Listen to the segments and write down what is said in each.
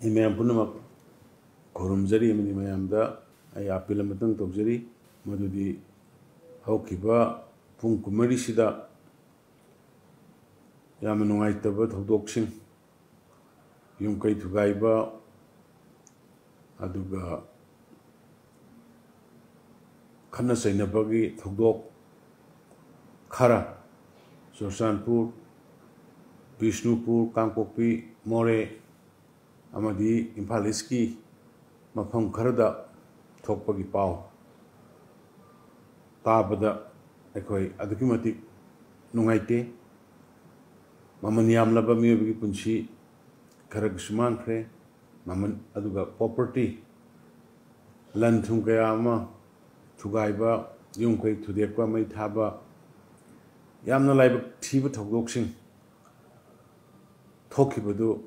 Imam Punamak Kurumjari, Mayamda, I appeal a matang tokjari, Madudi Hokiba, Punkumarisida, Yamanwaitabat of Doxing, Yunkai to Gaiba, Aduga Kanasainabagi, Togdok, Kara, Sursanpur, Vishnupur, Kankopi, More, Amadi, Impaliski, Mapam Karada, Tokpagi Pau, Tabada, Ekoi, Adukimati, Nungaite, Meeyamna Bami Punchi, Karagsumankre, Maman Aduga property, Land Tunkayama, Tugaiba, Yunkai to the Aquamai Taba, Yamna Liba Tiba Togdoxing, Tokibadu.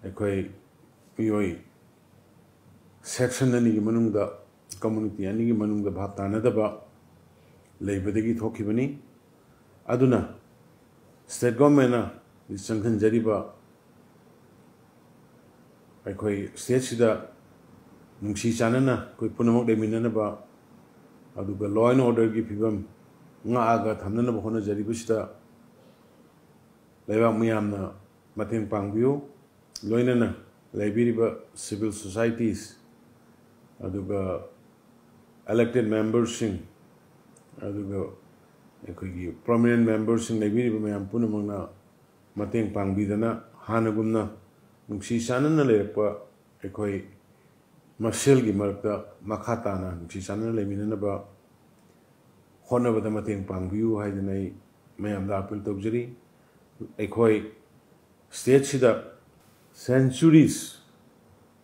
Ekoi Pioi section any manunda community any manunda Bhatana daba Labadigi Tokibani Aduna State Government is Sankan Jariba Ekoi State Sida Nungsi Chanana, Kupunamok de Minanaba Aduga law and order give him Naga Tamana Hona Jaribista Leva Meeyamna Matin Pangview. Loinana, Liberiba civil societies, Aduga elected members sing, Aduga prominent members in Liberiba Mayampunamana, Mating Pangbidana, Hanagumna, Nungsi Sanana Lepa, Ekoi Masilgi Marta, Makatana, Nungsi Sanana Leminaba, Honor the Mating Pangview, Haina, Mayamda Apple Tobjeri, Ekoi State Sida. Centuries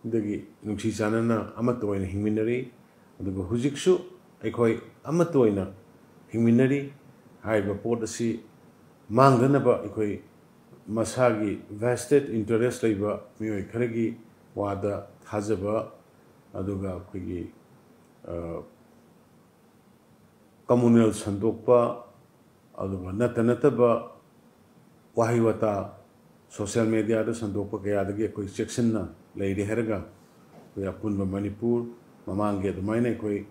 Dagi Nungsi Sanana Amatoina Himinari, the Huziksu, Ekoi Amatoina Himinari, Haiba Portasi, Manganaba Ekoi Masagi, vested interest labor, Mui Karagi, Wada, Hazaba, Aduga Pigi Communal Sandokpa, Aduga Natanataba, Wahiwata. Social media da sandopa kaya dagi koi section na lady herga koi apun ba Manipur mamangge do maine koi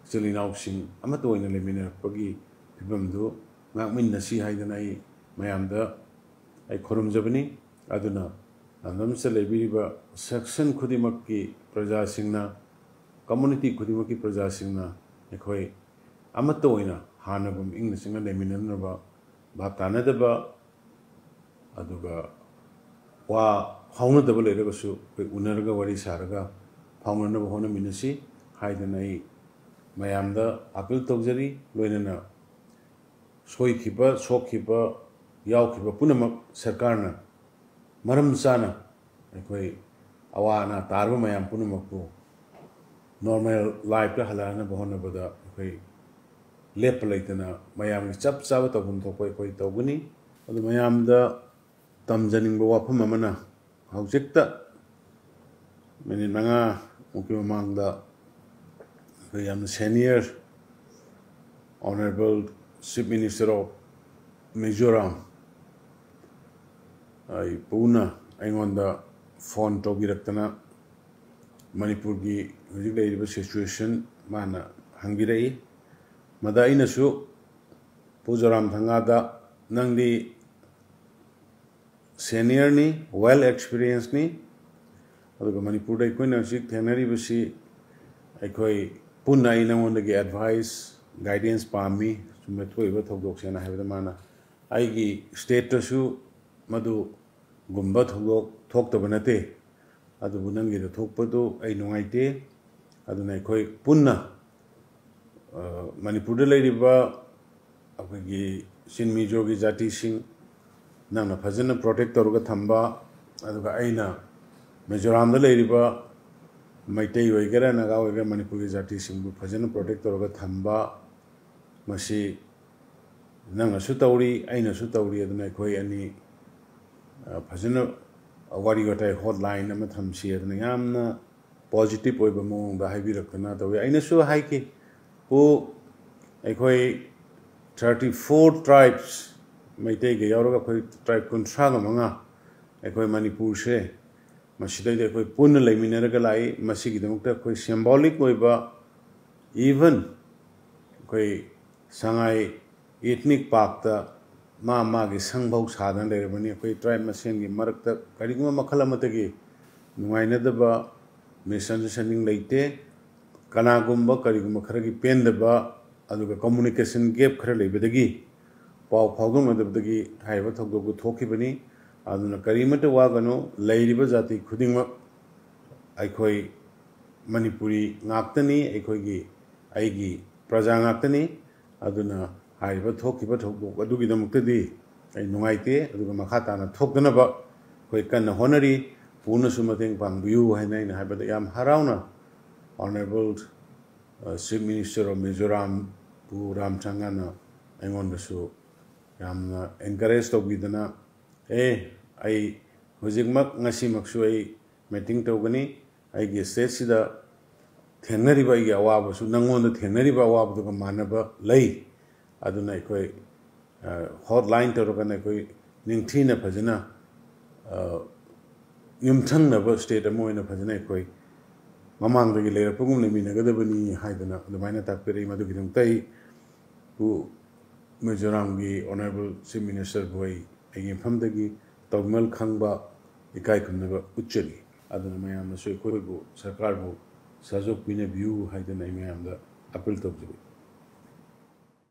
silinaw sing amato ina lemina pagi pibam do ngakmin na si haidana ai mayamda ai khorum jabani aduna andam se lebi ba section khudimakki praja singna community khudimakki praja singna koi amato ina hanabum ingna singa lemina na ba bhatana da ba aduga Wa Hauna double Eregasu, Unaraga Wari Saraga, Paumana Hona Minasi, Haidanai, Meeyamna Apple Togzari, Loinana, Soy keeper, soap keeper, Yaw keeper, Punamak, Sarkarna, Maram Sana, Ekoi Awana, Tarva Mayam Punamaku, normal life to Halana Bohona Bada, Ekoi Lepalaitana, Meeyamna Chap Savat of Untokoi Toguni, or the Meeyamna. Tamjaning bawa pemamana, hujek tak, menin manga mungkin memang da, yang senior honorable chief minister of Mizoram, ay puna, ayon da phone to giratana, Manipur gi hujek da iriba situation mana hanggirai, mada inasu, Mizoram thangada, nang di senior ni, well experienced ni, aduga Manipur da ikoi na sik Hotnariba si ikoi punna ina wanda gi advice, guidance pami, sumetoi iba thogdok siya na habida mana. Aigi status madu gumba thogdok tabanate, adu bunangi da thogpado ay nungaite, adu na ikoi punna Manipur da layriba apagi sinmijo gi jati sing Nana Fazana protect Toruga Thamba, Aduga Aina, Mizoram the Ladyba, Maite Wegera, Naga Manipuri Zati Simbu, Fazana protect Toruga Thamba, Masi Nanga Sutauri, Aina Sutauri, and Nakoi any Fazana Warrior hotline, Namathamsi, and Meeyamna, positive Oibamo, the Habirakana, Aina Su Haiki, who Ekoi 34 tribes. Maitei ke yauraga koi tribe kuntraga manga ekoi Manipur se ꯃꯁꯤꯗꯩꯗ ꯑꯩꯈꯣꯏ ꯄꯨꯟꯅ ꯂꯩꯃꯤꯟꯅꯔꯒ ꯂꯥꯛꯏ ꯃꯁꯤꯒꯤꯗꯃꯛꯇ ꯑꯩꯈꯣꯏ symbolic ꯑꯣꯏꯕ even ꯑꯩꯈꯣꯏ ꯁꯉꯥꯏ ethnic ꯄꯥꯔꯛꯇ ꯃꯥꯒꯤ ꯁꯪꯐꯧ ꯁꯥꯗꯅ ꯂꯩꯔꯕꯅꯤ ꯑꯩꯈꯣꯏ ꯇ꯭ꯔꯥꯏꯕ ꯃꯁꯦꯟꯒꯤ ꯃꯔꯛꯇ ꯀꯔꯤꯒꯨꯝꯕ ꯃꯈꯜ ꯑꯃꯗꯒꯤ ꯅꯨꯡꯉꯥꯏꯅꯗꯕ ꯃꯤꯁꯑꯟꯗꯔꯁꯇꯦꯟꯗꯤꯡ ꯂꯩꯇꯦ ꯀꯅꯥꯒꯨꯝꯕ ꯀꯔꯤꯒꯨꯝꯕ ꯈꯔꯒꯤ ꯄꯦꯟꯗꯕ ꯑꯗꯨꯒ ꯀꯝꯃꯨꯅꯤꯀꯦꯁꯟ ꯒꯦꯞ ꯈꯔ ꯂꯩꯕꯗꯒꯤ ꯄꯥꯎ ꯐꯥꯎꯗꯣꯛꯅꯗꯕꯗꯒꯤ ꯍꯥꯏꯔꯤꯕ ꯊꯧꯗꯣꯛꯇꯨ ꯊꯣꯛꯈꯤꯕꯅꯤ ꯑꯗꯨꯅ ꯀꯔꯤꯃꯠꯇ ꯋꯥꯒꯅꯨ ꯂꯩꯔꯤꯕ ꯖꯥꯇꯤ ꯈꯨꯗꯤꯡꯃꯛ ꯑꯩꯈꯣꯏ ꯃꯅꯤꯄꯨꯔꯤ ꯉꯥꯛꯇꯅꯤ ꯑꯩꯒꯤ ꯄ꯭ꯔꯖꯥ ꯉꯥꯛꯇꯅꯤ ꯑꯗꯨꯅ ꯍꯥꯏꯔꯤꯕ ꯊꯣꯛꯈꯤꯕ ꯊꯧꯗꯣꯛ ꯑꯗꯨꯒꯤꯗꯃꯛꯇꯗꯤ ꯑꯩ ꯅꯨꯡꯉꯥꯏꯇꯦ ꯑꯗꯨꯒ ꯃꯈꯥ ꯇꯥꯅ ꯊꯣꯛꯇꯅꯕ ꯑꯩꯈꯣꯏ ꯀꯟꯅ ꯍꯣꯠꯅꯔꯤ ꯄꯨꯅꯁꯨ ꯃꯇꯦꯡ ꯄꯥꯡꯕꯤꯌꯨ ꯍꯥꯏꯅ ꯑꯩꯅ ꯍꯥꯏꯕꯗ ꯌꯥꯝ ꯍꯔꯥꯎꯅ Honorable Chief Minister of Mizoram Pu Ramchangana ꯑꯩꯉꯣꯟꯗꯁꯨ ꯌꯥꯝꯅ encourage ꯇꯧꯕꯤꯗꯅ ꯑꯩ ꯍꯧꯖꯤꯛꯃꯛ ꯉꯁꯤꯃꯛꯁꯨ ꯑꯩ ꯃꯤꯇꯤꯡ ꯇꯧꯒꯅꯤ ꯑꯩꯒꯤ ꯁ꯭ꯇꯦꯠꯁꯤꯗ ꯊꯦꯡꯅꯔꯤꯕ ꯑꯩꯒꯤ ꯑꯋꯥꯕꯁꯨ ꯅꯪꯉꯣꯟꯗ ꯊꯦꯡꯅꯔꯤꯕ ꯑꯋꯥꯕꯗꯨꯒ ꯃꯥꯟꯅꯕ ꯂꯩ ꯑꯗꯨꯅ ꯑꯩꯈꯣꯏ ꯍꯣꯠꯂꯥꯏꯟ ꯇꯧꯔꯒꯅ ꯑꯩꯈꯣꯏ ꯅꯤꯡꯊꯤꯅ ꯐꯖꯅ ꯌꯨꯝꯊꯪꯅꯕ ꯁ꯭ꯇꯦꯠ ꯑꯃ ꯑꯣꯏꯅ ꯐꯖꯅ ꯑꯩꯈꯣꯏ ꯃꯃꯥꯡꯗꯒꯤ ꯂꯩꯔꯛꯄꯒꯨꯝ ꯂꯩꯃꯤꯟꯅꯒꯗꯕꯅꯤ ꯍꯥꯏꯗꯅ ꯑꯗꯨꯃꯥꯏꯅ ꯇꯥꯛꯄꯤꯔꯛꯏ ꯃꯗꯨꯒꯤꯗꯃꯛꯇ ꯃꯤꯖꯣꯔꯥꯝꯒꯤ ꯑꯣꯅꯔꯦꯕꯜ ꯆꯤꯐ ꯃꯤꯅꯤꯁꯇꯔꯕꯨ ꯑꯩꯒꯤ ꯃꯐꯝꯗꯒꯤ ꯇꯧꯃꯜ ꯈꯪꯕ ꯏꯀꯥꯏ ꯈꯨꯝꯅꯕ ꯎꯠꯆꯔꯤ ꯑꯗꯨꯅ ꯃꯌꯥꯝꯅꯁꯨ ꯑꯩꯈꯣꯏꯕꯨ ꯁꯔꯀꯥꯔꯕꯨ ꯁꯍꯖꯣꯛ ꯄꯤꯅꯕꯤꯌꯨ ꯍꯥꯏꯗꯅ ꯑꯩ ꯃꯌꯥꯝꯗ ꯑꯄꯤꯜ ꯇꯧꯖꯔꯤ